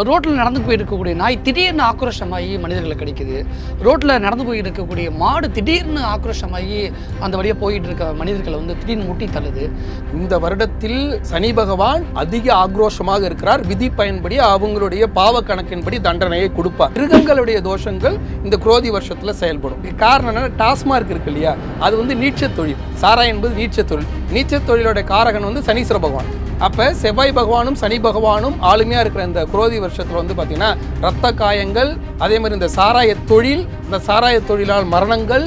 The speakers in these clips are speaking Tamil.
ரோட்டில் நடந்து போயிருக்கக்கூடிய நாய் திடீர்னு ஆக்ரோஷமாகி மனிதர்களை கடிக்குது. ரோட்டில் நடந்து போயிருக்கக்கூடிய மாடு திடீர்னு ஆக்ரோஷமாகி அந்த வழியாக போயிட்டு இருக்க மனிதர்களை வந்து திடீர்னு முட்டி தள்ளுது. இந்த வருடத்தில் சனி பகவான் அதிக ஆக்ரோஷமாக இருக்கிறார். விதி பயன்படி அவங்களுடைய பாவ கணக்கின்படி தண்டனையை கொடுப்பார். மிருகங்களுடைய தோஷங்கள் இந்த குரோதி வருஷத்தில் செயல்படும். காரணம் என்ன, டாஸ்மார்க் இருக்கு இல்லையா, அது வந்து நீட்ச தொழில். சாராயம் என்பது நீட்ச தொழில். நீட்ச தொழிலோட காரகன் வந்து சனீஸ்வர பகவான். அப்போ செவ்வாய் பகவானும் சனி பகவானும் ஆளுமையாக இருக்கிற இந்த குரோதி வருஷத்தில் வந்து பார்த்திங்கன்னா ரத்த காயங்கள், அதே மாதிரி இந்த சாராய தொழில், இந்த சாராய தொழிலால் மரணங்கள்.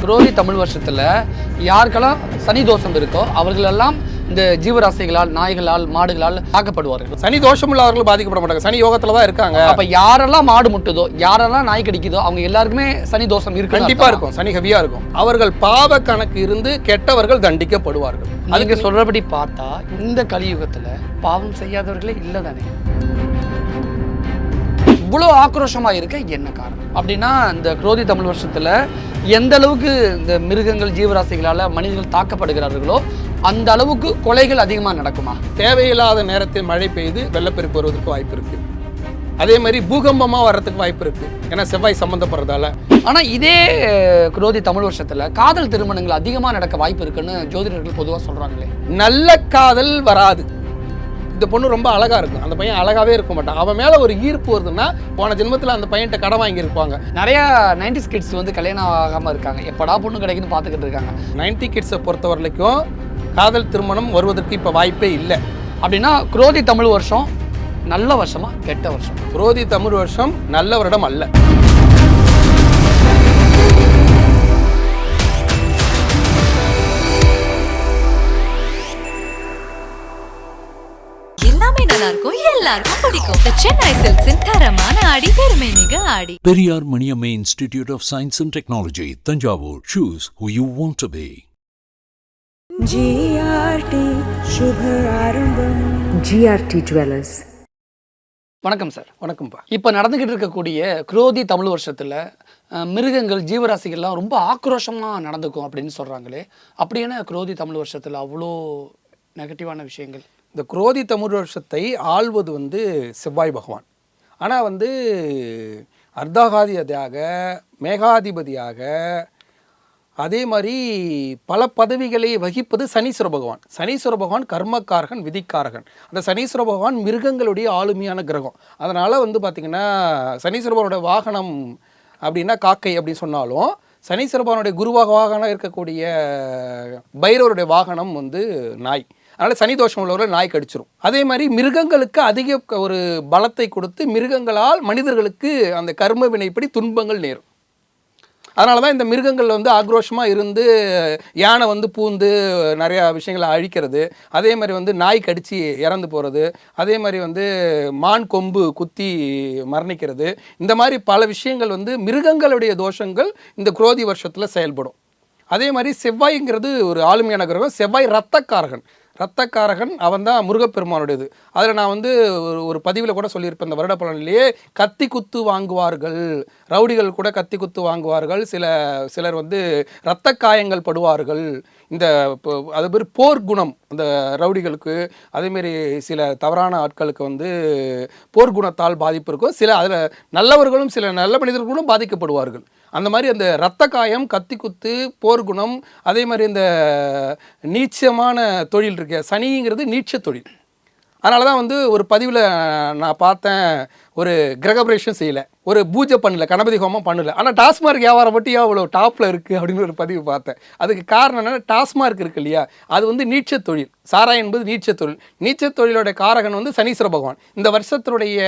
குரோதி தமிழ் வருஷத்தில் யாருக்கெல்லாம் சனி தோஷம் இருக்கோ அவர்களெல்லாம் இந்த ஜீவராசிகளால், நாய்களால், மாடுகளால் தாக்கப்படுவார்கள். சனி தோஷம் உள்ளவர்கள் பாதிக்கப்பட மாட்டாங்க. சனி யோகத்தில் தான் இருக்காங்க. அப்போ யாரெல்லாம் மாடு முட்டுதோ, யாரெல்லாம் நாய் கடிக்குதோ அவங்க எல்லாருக்குமே சனி தோஷம் இருக்கு. கண்டிப்பாக இருக்கும், சனி ஹெவியாக இருக்கும். அவர்கள் பாவ கணக்கு இருந்து கெட்டவர்கள் தண்டிக்கப்படுவார்கள். அதுக்கு சொல்றபடி பார்த்தா இந்த கலியுகத்தில் பாவம் செய்யாதவர்களே இல்லை தானே. இவ்வளோ ஆக்ரோஷமாக இருக்க என்ன காரணம் அப்படின்னா, இந்த குரோதி தமிழ் வருஷத்தில் எந்த அளவுக்கு இந்த மிருகங்கள், ஜீவராசிகளால் மனிதர்கள் தாக்கப்படுகிறார்களோ அந்த அளவுக்கு கொலைகள் அதிகமாக நடக்குமா? தேவையில்லாத நேரத்தில் மழை பெய்து வெள்ளப்பெருக்கு வருவதற்கு வாய்ப்பு இருக்குது. அதே மாதிரி பூகம்பமாக வர்றதுக்கு வாய்ப்பு இருக்குது, ஏன்னா செவ்வாய் சம்மந்தப்படுறதால. ஆனால் இதே குரோதி தமிழ் வருஷத்தில் காதல் திருமணங்கள் அதிகமாக நடக்க வாய்ப்பு இருக்குன்னு ஜோதிடர்கள் பொதுவாக சொல்கிறாங்களே. நல்ல காதல் வராது. இந்த பொண்ணு ரொம்ப அழகாக இருக்கும், அந்த பையன் அழகாகவே இருக்க மாட்டான். அவன் மேலே ஒரு ஈர்ப்பு வருதுன்னா போன ஜென்மத்தில் அந்த பையன்கிட்ட கடன் வாங்கியிருப்பாங்க. நிறையா 90s கிட்ஸ் வந்து கல்யாணம் ஆகாமல் இருக்காங்க, எப்படா பொண்ணு கிடைக்குன்னு பார்த்துக்கிட்டு இருக்காங்க. 90 கிட்ஸை பொறுத்த வரைக்கும் காதல் திருமணம் வருவதற்கு இப்போ வாய்ப்பே இல்லை. அப்படின்னா குரோதி தமிழ் வருஷம் நல்ல வருஷமா கெட்ட வருஷம்? குரோதி தமிழ் வருஷம் நல்ல வருடம் அல்ல. எல்லாமே நல்லா இருக்கும், எல்லாருக்கும் பிடிக்கும். சென்னை சில்க்ஸின் தரமான ஆடி, பெருமை மிக ஆடி. Periyar Maniamma Institute of Science and Technology, Tanjavur. Choose who you want to be. GRT शुभ आरंभम. GRT Jewelers. வணக்கம் சார். வணக்கம்ப்பா. இப்போ நடந்துக்கிட்டு இருக்கக்கூடிய குரோதி தமிழ் வருஷத்தில் மிருகங்கள், ஜீவராசிகள்லாம் ரொம்ப ஆக்ரோஷமாக நடந்துக்கும் அப்படின்னு சொல்கிறாங்களே, அப்படியான குரோதி தமிழ் வருஷத்தில் அவ்வளோ நெகட்டிவான விஷயங்கள்? இந்த குரோதி தமிழ் வருஷத்தை ஆள்வது வந்து செவ்வாய் பகவான். ஆனால் வந்து அர்த்தாகாதிபதியாக, மேகாதிபதியாக, அதே மாதிரி பல பதவிகளை வகிப்பது சனீஸ்வர பகவான். சனீஸ்வர பகவான் கர்மக்காரகன், விதிக்காரகன். அந்த சனீஸ்வர பகவான் மிருகங்களுடைய ஆளுமையான கிரகம். அதனால் வந்து பார்த்திங்கன்னா சனீஸ்வர பகவானுடைய வாகனம் அப்படின்னா காக்கை அப்படின்னு சொன்னாலும், சனீஸ்வர பகவானுடைய குருவாக வாகனம் இருக்கக்கூடிய பைரவருடைய வாகனம் வந்து நாய். அதனால் சனி தோஷம் உள்ளவர்கள் நாய் கடிச்சிரும். அதே மாதிரி மிருகங்களுக்கு அதிக ஒரு பலத்தை கொடுத்து மிருகங்களால் மனிதர்களுக்கு அந்த கர்ம வினைப்படி துன்பங்கள் நேரும். அதனால தான் இந்த மிருகங்கள் வந்து ஆக்ரோஷமாக இருந்து யானை வந்து பூந்து நிறையா விஷயங்களை அழிக்கிறது, அதே மாதிரி வந்து நாய் கடித்து இறந்து போகிறது, அதே மாதிரி வந்து மான் கொம்பு குத்தி மரணிக்கிறது, இந்த மாதிரி பல விஷயங்கள் வந்து மிருகங்களுடைய தோஷங்கள் இந்த குரோதி வருஷத்தில் செயல்படும். அதே மாதிரி செவ்வாய்ங்கிறது ஒரு ஆளுமையான கிரகம். செவ்வாய் இரத்தக்காரகன். இரத்தக்காரகன் அவன் தான் முருகப்பெருமானுடையது. அதில் நான் வந்து ஒரு பதிவில் கூட சொல்லியிருப்பேன், இந்த வருட பலனிலேயே கத்தி குத்து வாங்குவார்கள், ரவுடிகள் கூட கத்தி குத்து வாங்குவார்கள், சிலர் வந்து இரத்த காயங்கள் படுவார்கள். இந்த அது பேர் போர் குணம் அந்த ரவுடிகளுக்கு, அதேமாரி சில தவறான ஆட்களுக்கு வந்து போர் குணத்தால் பாதிப்பு இருக்கும். சில அதில் நல்லவர்களும் சில நல்ல மனிதர்களும் பாதிக்கப்படுவார்கள். அந்த மாதிரி அந்த இரத்த காயம், கத்தி குத்து, போர்க்குணம், அதே மாதிரி இந்த நீச்சமான தொழில் இருக்கு, சனிங்கிறது நீச்ச தொழில். அதனால தான் வந்து ஒரு பதிவில் நான் பார்த்தேன், ஒரு கிரகபிரேஷன் செய்யலை, ஒரு பூஜை பண்ணல, கணபதி ஹோமம் பண்ணல, ஆனால் டாஸ்மார்க் வியாபாரம் மட்டும் அவ்வளோ டாப்பில் இருக்குது அப்படின்னு ஒரு பதிவு பார்த்தேன். அதுக்கு காரணம் என்னென்னா, டாஸ்மார்க் இருக்கு இல்லையா, அது வந்து நீட்ச தொழில். சாராயம் என்பது நீட்ச தொழில். நீட்ச தொழிலோட காரகன் வந்து சனீஸ்வர பகவான். இந்த வருஷத்தினுடைய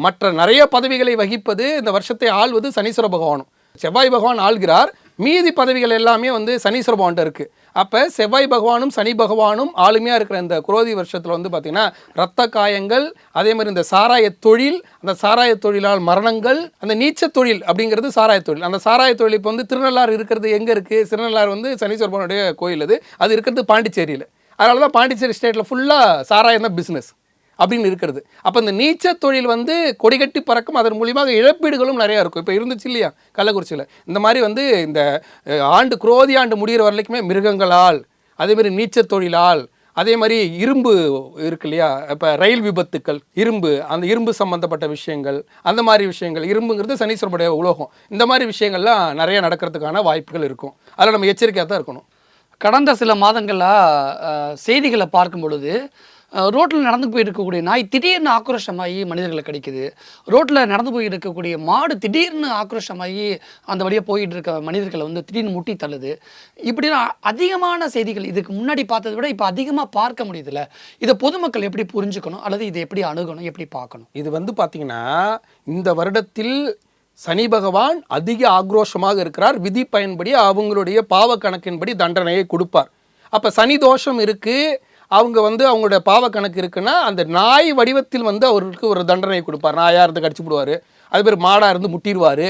மற்ற நிறைய பதவிகளை வகிப்பது, இந்த வருஷத்தை ஆள்வது சனீஸ்வர பகவானும். செவ்வாய் பகவான் ஆள்கிறார், மீதி பதவிகள் எல்லாமே வந்து சனீஸ்வர பகவான்கிட்ட இருக்குது. அப்போ செவ்வாய் பகவானும் சனி பகவானும் ஆளுமையாக இருக்கிற இந்த குரோதி வருஷத்தில் வந்து பார்த்திங்கன்னா ரத்த காயங்கள், அதே மாதிரி இந்த சாராய தொழில், அந்த சாராய தொழிலால் மரணங்கள், அந்த நீச்ச தொழில் அப்படிங்கிறது சாராய தொழில். அந்த சாராய தொழில் இப்போ வந்து திருநள்ளாறு இருக்கிறது எங்கே இருக்குது? திருநள்ளாறு வந்து சனீஸ்வர பகவானுடைய கோயில். அது இருக்கிறது பாண்டிச்சேரியில். அதனால தான் பாண்டிச்சேரி ஸ்டேட்டில் ஃபுல்லாக சாராயம் தான் பிஸ்னஸ் அப்படின்னு இருக்கிறது. அப்போ இந்த நீச்ச தொழில் வந்து கொடிகட்டி பறக்கும். அதன் மூலியமாக இழப்பீடுகளும் நிறையா இருக்கும். இப்போ இருந்துச்சு இல்லையா கள்ளக்குறிச்சியில். இந்த மாதிரி வந்து இந்த ஆண்டு குரோதி ஆண்டு முடிகிற வரைக்குமே மிருகங்களால், அதேமாதிரி நீச்ச தொழிலால், அதே மாதிரி இரும்பு இருக்கு இல்லையா, இப்போ ரயில் விபத்துக்கள், அந்த இரும்பு சம்மந்தப்பட்ட விஷயங்கள், அந்த மாதிரி விஷயங்கள், இரும்புங்கிறது சனீஸ்வரனுடைய உலோகம், இந்த மாதிரி விஷயங்கள்லாம் நிறைய நடக்கிறதுக்கான வாய்ப்புகள் இருக்கும். அதில் நம்ம எச்சரிக்கையாக தான் இருக்கணும். கடந்த சில மாதங்களாக செய்திகளை பார்க்கும் பொழுது ரோட்டில் நடந்து போய் இருக்கக்கூடிய நாய் திடீர்னு ஆக்ரோஷமாகி மனிதர்களை கடிக்குது, ரோட்டில் நடந்து போய் இருக்கக்கூடிய மாடு திடீர்னு ஆக்ரோஷமாகி அந்த வழியாக போயிட்டு இருக்க மனிதர்களை வந்து திடீர்னு முட்டி தள்ளுது. இப்படின்னா அதிகமான செய்திகள் இதுக்கு முன்னாடி பார்த்ததை விட இப்போ அதிகமாக பார்க்க முடியுதுல்ல. இதை பொதுமக்கள் எப்படி புரிஞ்சுக்கணும், அல்லது இதை எப்படி அணுகணும், எப்படி பார்க்கணும்? இது வந்து பார்த்தீங்கன்னா இந்த வருடத்தில் சனி பகவான் அதிக ஆக்ரோஷமாக இருக்கிறார். விதி பயன்படி அவங்களுடைய பாவ கணக்கின்படி தண்டனையை கொடுப்பார். அப்போ சனி தோஷம் இருக்குது, அவங்க வந்து அவங்களுடைய பாவ கணக்கு இருக்குன்னா அந்த நாய் வடிவத்தில் வந்து அவருக்கு ஒரு தண்டனை கொடுப்பார். நாயாக இருந்து கடிச்சு விடுவார், அது பேர் மாடாக இருந்து முட்டிடுவார்,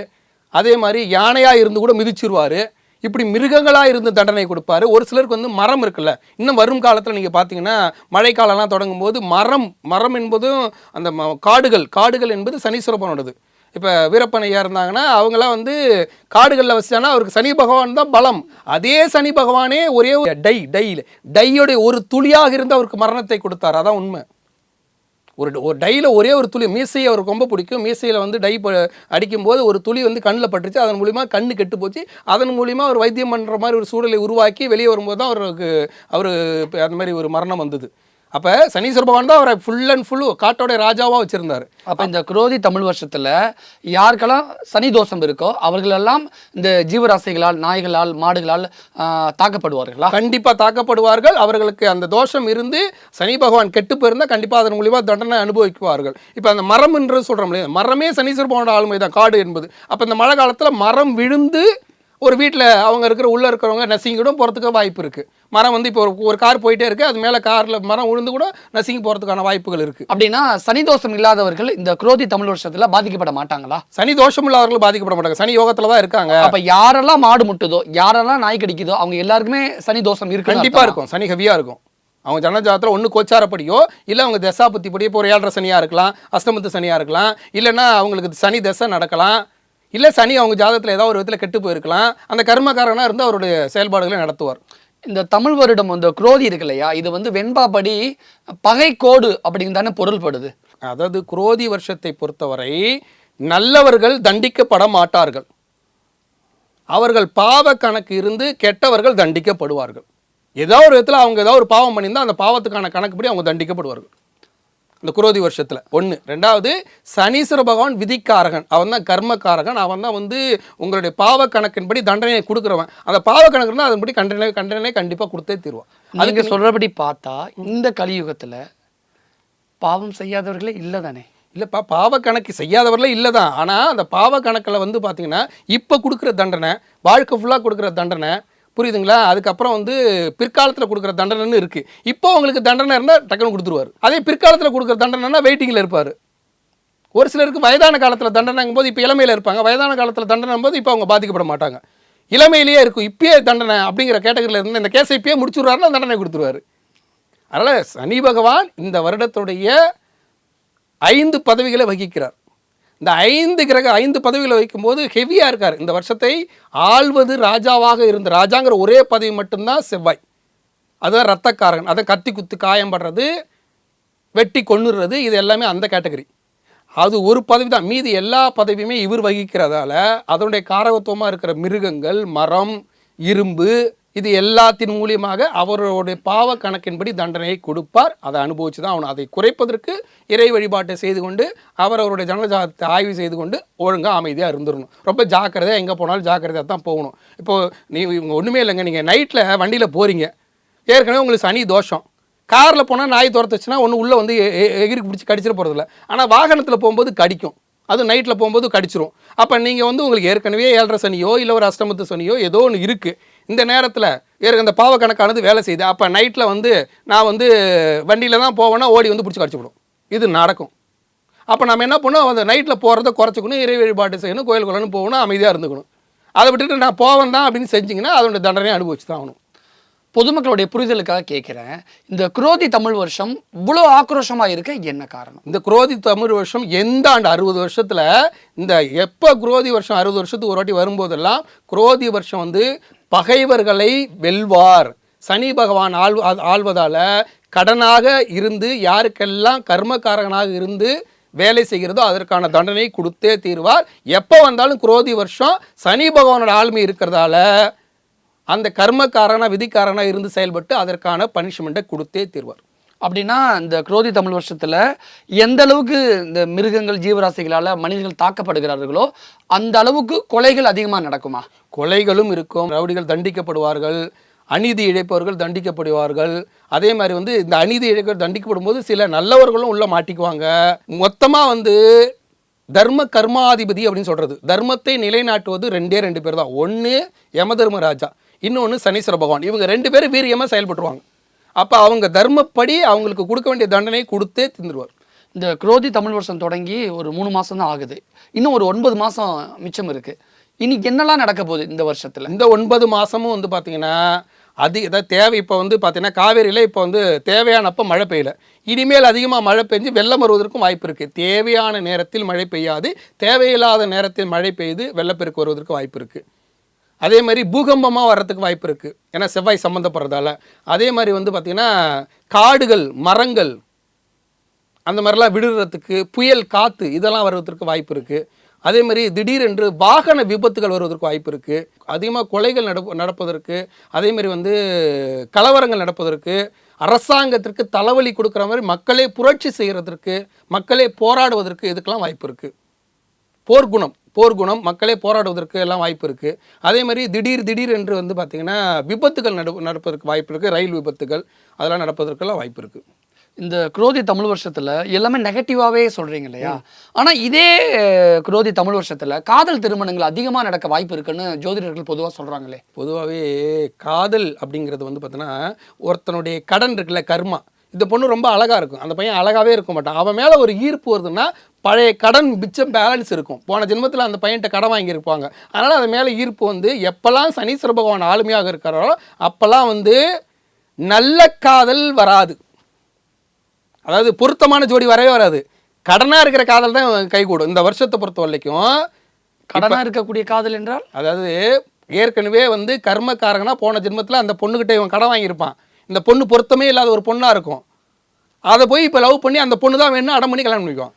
அதே மாதிரி யானையாக இருந்து கூட மிதிச்சிருவார். இப்படி மிருகங்களாக இருந்து தண்டனை கொடுப்பாரு. ஒரு சிலருக்கு வந்து மரம் இருக்குல்ல, இன்னும் வரும் காலத்தில் நீங்கள் பார்த்தீங்கன்னா மழைக்காலம்லாம் தொடங்கும் போது மரம் என்பதும் அந்த காடுகள் என்பது சனீஸ்வரனோடது. இப்போ வீரப்பனையா இருந்தாங்கன்னா அவங்களாம் வந்து காடுகளில் வச்சானா அவருக்கு சனி பகவான் தான் பலம். அதே சனி பகவானே ஒரே டையோடைய ஒரு துளியாக இருந்து அவருக்கு மரணத்தை கொடுத்தார். அதான் உண்மை. ஒரு டையில் ஒரே ஒரு துளி, மீசையை அவருக்கு ரொம்ப பிடிக்கும், மீசையில் வந்து டை அடிக்கும்போது ஒரு துளி வந்து கண்ணில் பட்டுருச்சு, அதன் மூலிமா கண்ணு கெட்டு போச்சு. அதன் மூலிமா ஒரு வைத்தியம் பண்ணுற மாதிரி ஒரு சூழலை உருவாக்கி வெளியே வரும்போது தான் அவர் அந்த மாதிரி ஒரு மரணம் வந்தது. அப்போ சனீஸ்வர பகவான் தான் அவரை ஃபுல் அண்ட் ஃபுல் காட்டோடைய ராஜாவாக வச்சுருந்தார். அப்போ இந்த குரோதி தமிழ் வருஷத்தில் யாருக்கெல்லாம் சனி தோஷம் இருக்கோ அவர்களெல்லாம் இந்த ஜீவராசிகளால், நாய்களால், மாடுகளால் தாக்கப்படுவார்களா? கண்டிப்பாக தாக்கப்படுவார்கள். அவர்களுக்கு அந்த தோஷம் இருந்து சனி பகவான் கெட்டு போயிருந்தால் கண்டிப்பாக அதன் மூலிமா தண்டனை அனுபவிக்குவார்கள். இப்போ அந்த மரம் என்று சொல்கிறோம் இல்லையா, மரமே சனீஸ்வர பகவானோட ஆளுமை தான், காடு என்பது. அப்போ இந்த மழை காலத்தில் மரம் விழுந்து ஒரு வீட்டில் அவங்க உள்ளே இருக்கிறவங்க நசிங்கிடும் போகிறதுக்கு வாய்ப்பு இருக்குது. மரம் வந்து இப்போ ஒரு கார் போயிட்டே இருக்குது, அது மேலே காரில் மரம் விழுந்து கூட நசுங்கி போகிறதுக்கான வாய்ப்புகள் இருக்குது. அப்படின்னா சனி தோஷம் இல்லாதவர்கள் இந்த குரோதி தமிழ் வருஷத்தில் பாதிக்கப்பட மாட்டாங்களா? சனி தோஷம் இல்லாதவர்கள் பாதிக்கப்பட மாட்டாங்க, சனி யோகத்தில் தான் இருக்காங்க. அப்போ யாரெல்லாம் மாடு முட்டுதோ, யாரெல்லாம் நாய் கடிக்குதோ அவங்க எல்லாருக்குமே சனி தோஷம் இருக்கு. கண்டிப்பாக இருக்கும், சனி ஹெவியாக இருக்கும். அவங்க ஜனஜாதத்தில் ஒன்று கோச்சாரப்படியோ இல்லை அவங்க தசாபத்திப்படியோ, இப்போ ஒரு 7.5 சனியாக இருக்கலாம், அஷ்டமத்து சனியாக இருக்கலாம், இல்லைன்னா அவங்களுக்கு சனி தசை நடக்கலாம், இல்லை சனி அவங்க ஜாதகத்தில் ஏதாவது ஒரு விதத்தில் கெட்டு போயிருக்கலாம். அந்த கர்மக்காரனாக இருந்து அவருடைய செயல்பாடுகளை நடத்துவார். இந்த தமிழ் வருடம் இந்த குரோதி இருக்கு இல்லையா, இது வந்து வெண்பாப்படி பகை கோடு அப்படின்னு தானே பொருள்படுது. அதாவது குரோதி வருஷத்தை பொறுத்தவரை நல்லவர்கள் தண்டிக்கப்பட மாட்டார்கள், அவர்கள் பாவ கணக்கு இருந்து கெட்டவர்கள் தண்டிக்கப்படுவார்கள். ஏதோ ஒரு விதத்தில் அவங்க ஏதாவது ஒரு பாவம் பண்ணியிருந்தால் அந்த பாவத்துக்கான கணக்குப்படி அவங்க தண்டிக்கப்படுவார்கள் இந்த குரோதி வருஷத்தில். ஒன்று. ரெண்டாவது, சனீஸ்வர பகவான் விதிக்காரகன், அவன் தான் கர்மக்காரகன், அவன் தான் வந்து உங்களுடைய பாவ கணக்கின்படி தண்டனையை கொடுக்குறவன். அந்த பாவ கணக்கு இருந்தால் அதன்படி கண்டனை கண்டிப்பாக கொடுத்தே தீர்வான். அதுக்கு சொல்கிறபடி பார்த்தா இந்த கலியுகத்தில் பாவம் செய்யாதவர்களே இல்லை தானே? இல்லைப்பா, பாவ கணக்கு செய்யாதவர்களே இல்லை தான். ஆனால் அந்த பாவ கணக்கில் வந்து பார்த்தீங்கன்னா இப்போ கொடுக்குற தண்டனை, வாழ்க்கை ஃபுல்லாக கொடுக்குற தண்டனை, புரியுதுங்களா? அதுக்கப்புறம் வந்து பிற்காலத்தில் கொடுக்குற தண்டனைன்னு இருக்குது. இப்போ உங்களுக்கு தண்டனை இருந்தால் டக்குன்னு கொடுத்துருவார். அதே பிற்காலத்தில் கொடுக்குற தண்டனைனா வெயிட்டிங்கில் இருப்பார். ஒரு சிலருக்கு வயதான காலத்தில் தண்டனைங்கும் போது இப்போ இளமையில் இருப்பாங்க, வயதான காலத்தில் தண்டனைங்கும் போது இப்போ அவங்க பாதிக்கப்பட மாட்டாங்க, இளமையிலேயே இருக்கும். இப்பயே தண்டனை அப்படிங்கிற கேட்டகரியில் இருந்து இந்த கேஸை இப்பயே முடிச்சுடுறாருன்னா தண்டனை கொடுத்துருவார். அதனால் சனி பகவான் இந்த வருடத்துடைய 5 பதவிகளை வகிக்கிறார். இந்த 5 பதவிகளை வைக்கும்போது ஹெவியாக இருக்கார். இந்த வருஷத்தை ஆள்வது ராஜாவாக இருந்த ராஜாங்கிற ஒரே பதவி மட்டும்தான் செவ்வாய். அதுதான் ரத்தக்காரகன். அதை கத்தி குத்து காயம்படுறது, வெட்டி கொன்னுறது, இது எல்லாமே அந்த கேட்டகரி. அது ஒரு பதவி தான். மீதி எல்லா பதவியுமே இவர் வகிக்கிறதால அதனுடைய காரகத்துவமாக இருக்கிற மிருகங்கள், மரம், இரும்பு, இது எல்லாத்தின் மூலியமாக அவருடைய பாவ கணக்கின்படி தண்டனையை கொடுப்பார். அதை அனுபவித்து தான் அவனை அதை குறைப்பதற்கு இறை வழிபாட்டை செய்து கொண்டு அவருடைய ஜனஜாதத்தை ஆய்வு செய்து கொண்டு ஒழுங்காக அமைதியாக இருந்துடணும். ரொம்ப ஜாக்கிரதையாக, எங்கே போனாலும் ஜாக்கிரதையாக தான் போகணும். இப்போது இவங்க ஒன்றுமே இல்லைங்க, நீங்கள் நைட்டில் வண்டியில் போகிறீங்க, ஏற்கனவே உங்களுக்கு சனி தோஷம், காரில் போனால் நாய் துரத்துச்சுன்னா ஒன்று உள்ளே வந்து எகிரி பிடிச்சி கடிச்சிட போகிறதில்ல. ஆனால் வாகனத்தில் போகும்போது கடிக்கும், அது நைட்டில் போகும்போது கடிச்சிரும். அப்போ நீங்கள் வந்து உங்களுக்கு ஏற்கனவே 7.5 சனியோ இல்லை ஒரு அஷ்டமத்து சனியோ ஏதோ ஒன்று இருக்குது, இந்த நேரத்தில் அந்த பாவ கணக்கானது வேலை செய்யுது. அப்போ நைட்டில் வந்து நான் வந்து வண்டியில் தான் போவேன்னா ஓடி வந்து பிடிச்சி கடிச்சிவிடும், இது நடக்கும். அப்போ நம்ம என்ன பண்ணோம், அந்த நைட்டில் போகிறத குறைச்சிக்கணும், இறை வழிபாட்டு செய்யணும், கோயில் குளம்னு போகணும், அமைதியாக இருந்துக்கணும். அதை விட்டுட்டு நான் போவேன் தான் அப்படின்னு செஞ்சிங்கன்னா அதோட தண்டனையை அனுபவிச்சு தான் ஆகணும். பொதுமக்களுடைய புரிதலுக்காக கேட்குறேன், இந்த குரோதி தமிழ் வருஷம் இவ்வளோ ஆக்ரோஷமாக இருக்க என்ன காரணம்? இந்த குரோதி தமிழ் வருஷம் எந்த ஆண்டு 60 வருஷத்தில் இந்த எப்போ குரோதி வருஷம் 60 வருஷத்துக்கு ஒரு வாட்டி வரும்போதெல்லாம் குரோதி வருஷம் வந்து பகைவர்களை வெல்வார், சனி பகவான் ஆள்வதால் கடனாக இருந்து யாருக்கெல்லாம் கர்மக்காரகனாக இருந்து வேலை செய்கிறதோ அதற்கான தண்டனை கொடுத்தே தீர்வார். எப்போ வந்தாலும் குரோதி வருஷம் சனி பகவானோட ஆளுமை இருக்கிறதால அந்த கர்மக்காரனா விதிக்காரனா இருந்து செயல்பட்டு அதற்கான பனிஷ்மெண்ட்டை கொடுத்தே தீர்வார். அப்படின்னா இந்த குரோதி தமிழ் வருஷத்துல எந்த அளவுக்கு இந்த மிருகங்கள் ஜீவராசிகளால் மனிதர்கள் தாக்கப்படுகிறார்களோ அந்த அளவுக்கு கொலைகள் அதிகமாக நடக்குமா? கொலைகளும் இருக்கும், ரவுடிகள் தண்டிக்கப்படுவார்கள், அநீதி இழைப்பவர்கள் தண்டிக்கப்படுவார்கள். அதே மாதிரி இந்த அநீதி இழைப்பவர் தண்டிக்கப்படும் போது சில நல்லவர்களும் உள்ள மாட்டிக்குவாங்க. மொத்தமாக தர்ம கர்மாதிபதி அப்படின்னு சொல்கிறது, தர்மத்தை நிலைநாட்டுவது ரெண்டு பேர் தான். ஒன்று யமதர்மராஜா, இன்னொன்று சனீஸ்வர பகவான். இவங்க 2 பேரும் வீரியமாக செயல்பட்டுருவாங்க. அப்போ அவங்க தர்மப்படி அவங்களுக்கு கொடுக்க வேண்டிய தண்டனை கொடுத்தே தந்துடுவார். இந்த குரோதி தமிழ் வருஷம் தொடங்கி ஒரு 3 மாதம் தான் ஆகுது, இன்னும் ஒரு 9 மாதம் மிச்சம் இருக்குது. இனி என்னெல்லாம் நடக்க போகுது இந்த வருஷத்தில்? இந்த 9 மாதமும் பார்த்தீங்கன்னா ஏதாவது தேவை. இப்போ பார்த்தீங்கன்னா காவேரியில் இப்போ தேவையானப்போ மழை பெய்யல. இனிமேல் அதிகமாக மழை பெஞ்சு வெள்ளம் வருவதற்கும் வாய்ப்பு இருக்குது. தேவையான நேரத்தில் மழை பெய்யாது, தேவையில்லாத நேரத்தில் மழை பெய்து வெள்ளப்பெருக்கு வருவதற்கு வாய்ப்பு இருக்குது. அதே மாதிரி பூகம்பமாக வர்றதுக்கு வாய்ப்பு இருக்குது, ஏன்னா செவ்வாய் சம்மந்தப்படுறதால. அதே மாதிரி பார்த்திங்கன்னா காடுகள் மரங்கள் அந்த மாதிரிலாம் விடுறதுக்கு, புயல் காற்று இதெல்லாம் வருவதற்கு வாய்ப்பு இருக்குது. அதே மாதிரி திடீரென்று வாகன விபத்துகள் வருவதற்கு வாய்ப்பு இருக்குது. அதிகமாக கொலைகள் நடப்பதற்கு, அதே மாதிரி கலவரங்கள் நடப்பதற்கு, அரசாங்கத்திற்கு தலைவலி கொடுக்குற மாதிரி மக்களே புரட்சி செய்கிறதற்கு, மக்களே போராடுவதற்கு இதுக்கெல்லாம் வாய்ப்பு இருக்குது. போர்க்குணம் மக்களே போராடுவதற்கு எல்லாம் வாய்ப்பு இருக்குது. அதே மாதிரி திடீர் என்று பார்த்திங்கன்னா விபத்துகள் நடப்பதற்கு வாய்ப்பு இருக்குது. ரயில் விபத்துகள் அதெல்லாம் நடப்பதற்கெல்லாம் வாய்ப்பு இருக்குது. இந்த குரோதி தமிழ் வருஷத்தில் எல்லாமே நெகட்டிவாகவே சொல்கிறீங்க இல்லையா? ஆனால் இதே குரோதி தமிழ் வருஷத்தில் காதல் திருமணங்கள் அதிகமாக நடக்க வாய்ப்பு இருக்குன்னு ஜோதிடர்கள் பொதுவாக சொல்கிறாங்களே. பொதுவாகவே காதல் அப்படிங்கிறது பார்த்தீங்கன்னா ஒருத்தனுடைய கடன் இருக்குல்ல, கர்மா. இந்த பொண்ணு ரொம்ப அழகாக இருக்கும், அந்த பையன் அழகாகவே இருக்க மாட்டான். அவன் மேலே ஒரு ஈர்ப்பு வருதுன்னா பழைய கடன் மிச்சம் பேலன்ஸ் இருக்கும். போன ஜென்மத்தில் அந்த பையன்கிட்ட கடன் வாங்கியிருப்பாங்க. அதனால் அது மேலே ஈர்ப்பு எப்போல்லாம் சனீஸ்வர பகவான் ஆளுமையாக இருக்கிறாரோ அப்போல்லாம் நல்ல காதல் வராது. அதாவது பொருத்தமான ஜோடி வரவே வராது. கடனாக இருக்கிற காதல் தான் கைகூடும். இந்த வருஷத்தை பொறுத்த வரைக்கும் கடனாக இருக்கக்கூடிய காதல் என்றால், அதாவது ஏற்கனவே கர்மக்காரங்கன்னா போன ஜென்மத்தில் அந்த பொண்ணுக்கிட்ட இவன் கடன் வாங்கியிருப்பான். இந்த பொண்ணு பொருத்தமே இல்லாத ஒரு பொண்ணாக இருக்கும். அதை போய் இப்போ லவ் பண்ணி அந்த பொண்ணு தான் வேணும் அடம் பண்ணி கல்யாணம் பண்ணிக்குவான்.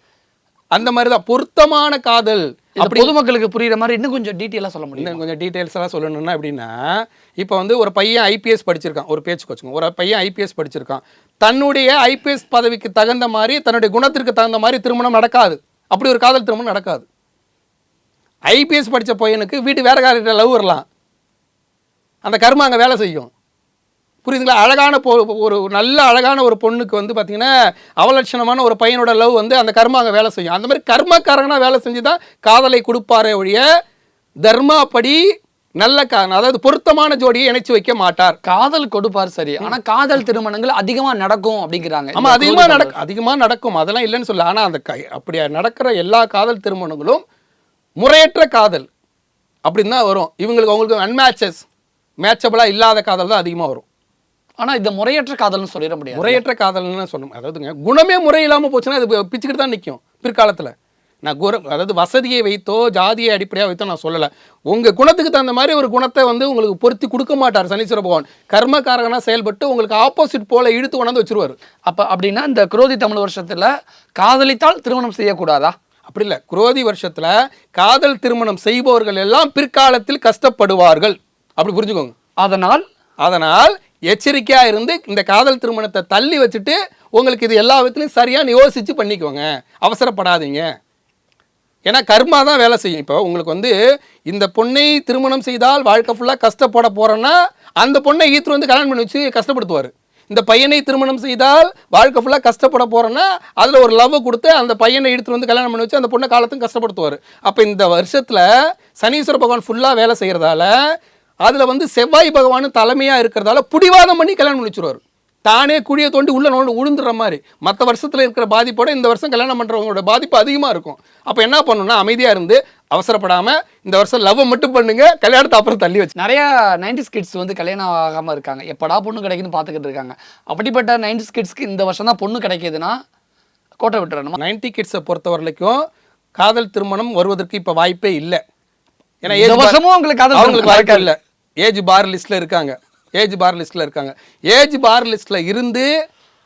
அந்த மாதிரி தான் பொருத்தமான காதல். அப்படி பொதுமக்களுக்கு புரியுற மாதிரி இன்னும் கொஞ்சம் டீட்டெயிலாக சொல்ல முடியும். இன்னும் கொஞ்சம் டீட்டெயில்ஸெல்லாம் சொல்லணும்னா எப்படின்னா, இப்போ ஒரு பையன் ஐபிஎஸ் படிச்சிருக்கான், ஒரு பேச்சுக்கு வச்சுக்கோங்க. ஒரு பையன் ஐபிஎஸ் படிச்சிருக்கான். தன்னுடைய ஐபிஎஸ் பதவிக்கு தகுந்த மாதிரி, தன்னுடைய குணத்திற்கு தகுந்த மாதிரி திருமணம் நடக்காது. அப்படி ஒரு காதல் திருமணம் நடக்காது. ஐபிஎஸ் படித்த பையனுக்கு வீட்டு வேலைக்காரர்கிட்ட லவ் வரலாம், அந்த கர்மம் அங்கே வேலை செய்யும். புரியுதுங்களா? அழகான ஒரு நல்ல அழகான ஒரு பொண்ணுக்கு பார்த்தீங்கன்னா அவலட்சணமான ஒரு பையனோட லவ் அந்த கர்மா அங்கே வேலை செய்யும். அந்த மாதிரி கர்மக்காரங்கனா வேலை செஞ்சு தான் காதலை கொடுப்பாரே ஒழிய தர்மாப்படி நல்ல அதாவது பொருத்தமான ஜோடியை இணைச்சு வைக்க மாட்டார். காதல் கொடுப்பார் சரி, ஆனால் காதல் திருமணங்கள் அதிகமாக நடக்கும் அப்படிங்கிறாங்க. ஆமாம், அதிகமாக நடக்கும், அதெல்லாம் இல்லைன்னு சொல்ல. ஆனால் அந்த அப்படி நடக்கிற எல்லா காதல் திருமணங்களும் முறையற்ற காதல் அப்படின்னு தான் வரும். அவங்களுக்கு மேட்சபிளாக இல்லாத காதல் தான் அதிகமாக வரும். ஆனால் இந்த முறையற்ற காதல்னு சொல்லிட முடியாது. முறையற்ற காதல்னு சொல்லணும். அதாவதுங்க குணமே முறை இல்லாமல் போச்சுன்னா அது பிச்சுக்கிட்டு தான் நிற்கும் பிற்காலத்தில். நான் அதாவது வசதியை வைத்தோ ஜாதியை அடிப்படையாக வைத்தோ நான் சொல்லலை. உங்கள் குணத்துக்கு தகுந்த மாதிரி ஒரு குணத்தை உங்களுக்கு பொருத்தி கொடுக்க மாட்டார் சனீஸ்வர பகவான். கர்மக்காரகனாக செயல்பட்டு உங்களுக்கு ஆப்போசிட் போல இழுத்து கொண்டாந்து வச்சிருவார். அப்படின்னா இந்த குரோதி தமிழ் வருஷத்தில் காதலித்தால் திருமணம் செய்யக்கூடாதா? அப்படி இல்லை. குரோதி வருஷத்தில் காதல் திருமணம் செய்பவர்கள் எல்லாம் பிற்காலத்தில் கஷ்டப்படுவார்கள், அப்படி புரிஞ்சுக்கோங்க. அதனால் எச்சரிக்கையாக இருந்து இந்த காதல் திருமணத்தை தள்ளி வச்சுட்டு உங்களுக்கு இது எல்லா விதத்துலையும் சரியாக யோசித்து பண்ணிக்கோங்க, அவசரப்படாதீங்க. ஏன்னா கர்மா தான் வேலை செய்யும். இப்போ உங்களுக்கு இந்த பொண்ணை திருமணம் செய்தால் வாழ்க்கை ஃபுல்லாக கஷ்டப்பட போகிறோன்னா அந்த பொண்ணை ஈத்து கல்யாணம் பண்ணி வச்சு கஷ்டப்படுத்துவார். இந்த பையனை திருமணம் செய்தால் வாழ்க்கை ஃபுல்லாக கஷ்டப்பட போகிறோன்னா அதில் ஒரு லவ் கொடுத்து அந்த பையனை எடுத்துகிட்டு கல்யாணம் பண்ணி வச்சு அந்த பொண்ணை காலத்துக்கும் கஷ்டப்படுத்துவார். அப்போ இந்த வருஷத்தில் சனீஸ்வர பகவான் ஃபுல்லாக வேலை செய்கிறதால அதில் செவ்வாய் பகவான் தலைமையாக இருக்கிறதால பிடிவாதம் பண்ணி கல்யாணம் முடிச்சிருவார். தானே குழியை தோண்டி உள்ள உழுந்துடுற மாதிரி. மற்ற வருஷத்தில் இருக்கிற பாதிப்போட இந்த வருஷம் கல்யாணம் பண்ணுறவங்களோட பாதிப்பு அதிகமாக இருக்கும். அப்போ என்ன பண்ணணும்னா அமைதியாக இருந்து அவசரப்படாமல் இந்த வருஷம் லவ் மட்டும் பண்ணுங்க, கல்யாணத்தை அப்புறம் தள்ளி வச்சு. நிறையா 90s கிட்ஸ் கல்யாணம் ஆகாமல் இருக்காங்க, எப்படா பொண்ணு கிடைக்குன்னு பார்த்துக்கிட்டு இருக்காங்க. அப்படிப்பட்ட 90s கிட்ஸ்க்கு இந்த வருஷம் தான் பொண்ணு கிடைக்கிதுன்னா கோட்டை விட்டுறணும். 90 கிட்ஸை பொறுத்த வரைக்கும் காதல் திருமணம் வருவதற்கு இப்போ வாய்ப்பே இல்லை. ஏன்னா வருஷமும் அவங்களுக்கு வாய்ப்பே இல்லை. ஏஜ் பார் லிஸ்ட்டில் இருக்காங்க. ஏஜ் பார் லிஸ்ட்டில் இருக்காங்க. ஏஜ் பார் லிஸ்ட்டில் இருந்து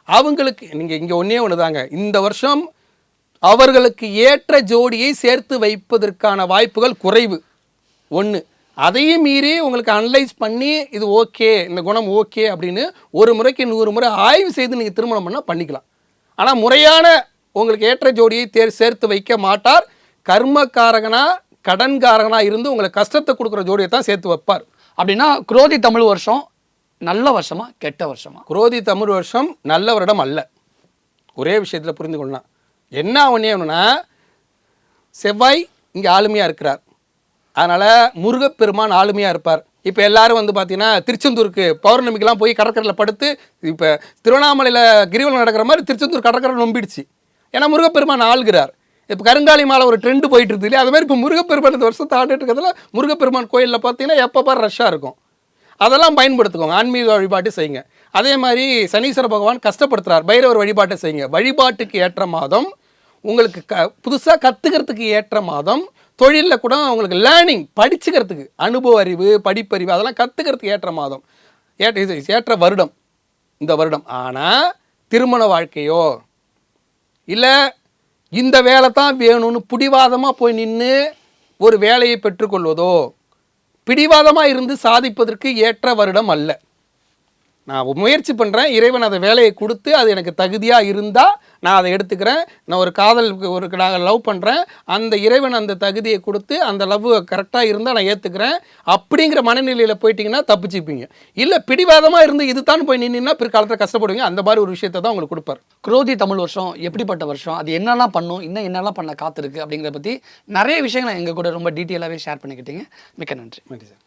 அவங்களுக்கு நீங்கள் இங்கே ஒன்றே ஒன்று தாங்க, இந்த வருஷம் அவர்களுக்கு ஏற்ற ஜோடியை சேர்த்து வைப்பதற்கான வாய்ப்புகள் குறைவு. ஒன்று, அதையும் மீறி உங்களுக்கு அனலைஸ் பண்ணி இது ஓகே, இந்த குணம் ஓகே அப்படின்னு ஒரு முறைக்கு 100 முறை ஆய்வு செய்து நீங்கள் திருமணம் பண்ணால் பண்ணிக்கலாம். ஆனால் முறையான உங்களுக்கு ஏற்ற ஜோடியை சேர்த்து வைக்க மாட்டார். கர்மக்காரகனா கடன்காரகனா இருந்து உங்களுக்கு கஷ்டத்தை கொடுக்குற ஜோடியை தான் சேர்த்து வைப்பார். அப்படின்னா குரோதி தமிழ் வருஷம் நல்ல வருஷமா கெட்ட வருஷமா? குரோதி தமிழ் வருஷம் நல்ல வருடம் அல்ல. ஒரே விஷயத்தில் புரிந்து கொள்ளலாம். என்ன ஒன்றா செவ்வாய் இங்கே ஆளுமையாக இருக்கிறார், அதனால் முருகப்பெருமான் ஆளுமையாக இருப்பார். இப்போ எல்லாரும் வந்து பார்த்தீங்கன்னா திருச்செந்தூருக்கு பௌர்ணமிக்கெல்லாம் போய் கடற்கரையில் படுத்து, இப்போ திருவண்ணாமலையில் கிரிவலம் நடக்கிற மாதிரி திருச்செந்தூர் கடற்கரை நொம்பிடுச்சு. ஏன்னா முருகப்பெருமான் ஆளுகிறார். இப்போ கருங்காலி மாலை ஒரு ட்ரெண்டு போயிட்டு இருக்குது இல்லையா, அது மாதிரி இப்போ முருகப்பெருமான் இந்த வருஷத்தை ஆண்டுட்டு இருக்கிறதுல முருகப்பெருமான் கோயிலில் பார்த்தீங்கன்னா எப்போ பாரு ரஷ்ஷாக இருக்கும். அதெல்லாம் பயன்படுத்துக்கோங்க, ஆன்மீக வழிபாட்டு செய்யுங்க. அதே மாதிரி சனீஸ்வர பகவான் கஷ்டப்படுத்துகிறார், பைரவர் வழிபாட்டை செய்யுங்க. வழிபாட்டுக்கு ஏற்ற மாதம், உங்களுக்கு புதுசாக கற்றுக்கிறதுக்கு ஏற்ற மாதம், தொழிலில் கூட உங்களுக்கு லேர்னிங் படிச்சுக்கிறதுக்கு அனுபவ அறிவு படிப்பறிவு அதெல்லாம் கற்றுக்கிறதுக்கு ஏற்ற மாதம், ஏற்ற வருடம் இந்த வருடம். ஆனால் திருமண வாழ்க்கையோ இல்லை இந்த வேலை தான் வேணும்னு பிடிவாதமாக போய் நின்று ஒரு வேலையை பெற்றுக்கொள்வதோ பிடிவாதமாக இருந்து சாதிப்பதற்கு ஏற்ற வருடம் அல்ல. நான் முயற்சி பண்ணுறேன், இறைவன் அதை வேலையை கொடுத்து அது எனக்கு தகுதியாக இருந்தால் நான் அதை எடுத்துக்கிறேன். நான் ஒரு காதல் நான் லவ் பண்ணுறேன், அந்த இறைவன் அந்த தகுதியை கொடுத்து அந்த லவ் கரெக்டாக இருந்தால் நான் ஏற்றுக்கிறேன் அப்படிங்கிற மனநிலையில் போயிட்டீங்கன்னா தப்பிச்சுப்பீங்க. இல்லை பிடிவாதமாக இருந்து இது தான் போய் நின்னா பிற்காலத்தில் கஷ்டப்படுவீங்க. அந்த மாதிரி ஒரு விஷயத்தை தான் உங்களுக்கு கொடுப்பார். குரோதி தமிழ் வருஷம் எப்படிப்பட்ட வருஷம், அது என்னெல்லாம் பண்ணும், இன்னும் என்னெல்லாம் பண்ண காத்திருக்கு அப்படிங்கிறத பற்றி நிறைய விஷயங்களை எங்கள் கூட ரொம்ப டீட்டெயிலாகவே ஷேர் பண்ணிக்கிட்டீங்க. மிக்க நன்றி. நன்றி சார்.